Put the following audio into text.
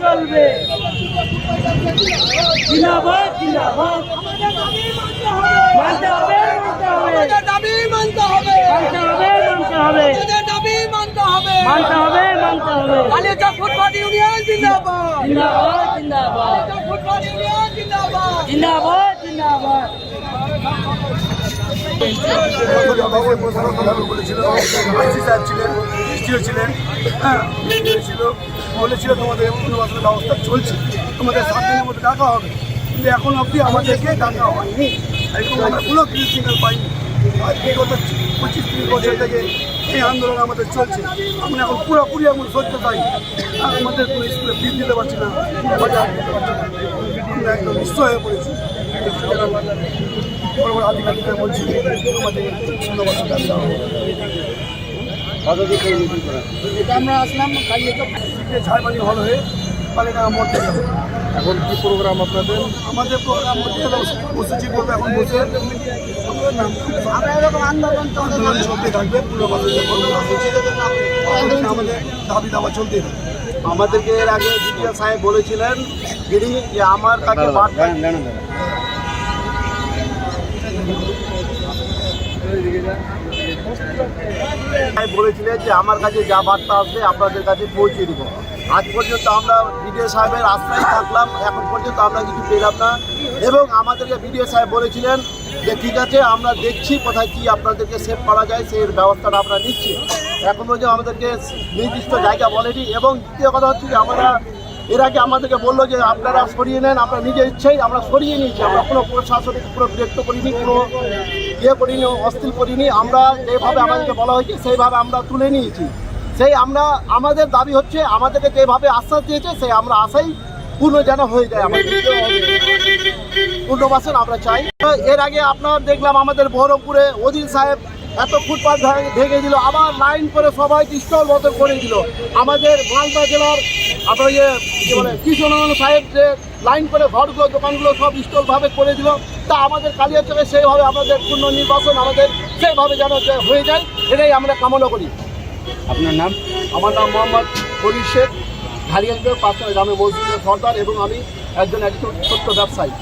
চলবে জিন্দাবাদ জিন্দাবাদ মানতে হবে দাবি মানতে হবে দাবি মানতে হবে কালিয়াচক ফুটপাত ইউনিয়ন জিন্দাবাদ জিন্দাবাদ জিন্দাবাদ ফুটপাত ইউনিয়ন জিন্দাবাদ জিন্দাবাদ জিন্দাবাদ বলেছিল তোমাদের পুনর্বাসনের ব্যবস্থা চলছে, তোমাদের 7 দিনের মধ্যে ডাকা হবে, কিন্তু এখন অবধি আমাদেরকে ডাকা হয়নি। এখন আমরা কোনো ক্রিটিক্যাল পাইনি। বিগত 25-30 বছর থেকে এই আন্দোলন আমাদের চলছে। আমরা এখন পুরোপুরি এমন সহ্য পাই, আমাদের কোনো স্কুলে ফিস দিতে পারছি না, বাজার দিতে পারছি না, আমরা একদম নিশ্চয় হয়ে পড়েছি। বড় বড় আধিকারিকরা বলছি আমাদের পুনর্বাসন দেওয়া হবে। এটা আমরা আসলাম ঝাড়বাড়ি হল হয়ে পালেডাঙ্গা মোড় থেকে। এখন কি প্রোগ্রাম আপনাদের? আমাদের প্রোগ্রাম বসেছি বলতে এখন বসে আন্দোলন চলতে থাকবে। আমাদের দাবি দাবা চলতে থাকবে। আমাদেরকে এর আগে বিডিও সাহেব বলেছিলেন যে আমার কাছে বলেছিলেন যে আমার কাছে যা বার্তা আসবে আপনাদের কাছে পৌঁছে দেবো। আজ পর্যন্ত আমরা বিডিও সাহেবের আশ্রয় থাকলাম, এখন পর্যন্ত আমরা কিছু পেলাম না। এবং আমাদেরকে বিডিও সাহেব বলেছিলেন যে ঠিক আছে আমরা দেখছি কোথায় কী আপনাদেরকে সেভ করা যায়, সেই ব্যবস্থাটা আমরা নিচ্ছি। এখন পর্যন্ত আমাদেরকে নির্দিষ্ট জায়গা বলেনি। এবং দ্বিতীয় কথা হচ্ছে যে আমরা এর আগে আমাদেরকে বললো যে আপনারা সরিয়ে নেন, আপনার নিজের ইচ্ছেই আমরা সরিয়ে নিয়েছি। আমরা কোনো প্রশাসনিক কোনো বিরক্ত করিনি, কোনো করিনি, অস্থির করিনি। আমরা যেভাবে আমাদেরকে বলা হয়েছে সেইভাবে আমরা তুলে নিয়েছি। সেই আমরা আমাদের দাবি হচ্ছে আমাদেরকে যেভাবে আশ্বাস দিয়েছে সেই আমরা আশাই পূর্ণ যেন হয়ে যায়, আমাদের পুনর্বাসন আমরা চাই। এর আগে আপনার দেখলাম আমাদের বহরমপুরে অধীর সাহেব এত ফুটপাথ ভেঙে দিল, আবার লাইন করে সবাই স্টল বদল করে দিল। আমাদের মালদা জেলার আপনার কি বলে কৃষ্ণনন্দন সাহেব যে লাইন করে ঘরগুলো দোকানগুলো সব স্টলভাবে করে দিল। তা আমাদের কালিয়াচকে সেইভাবে আমাদের পুনর্নির্বাচন আমাদের সেইভাবে যেন হয়ে যায়, এটাই আমরা কামনা করি। আপনার নাম? আমার নাম মোহাম্মদ খলিল শেখ, ঘাড়িয়ালদের পাশে গ্রামে মসজিদের সর্দার, এবং আমি একজন ছোট্ট ব্যবসায়ী।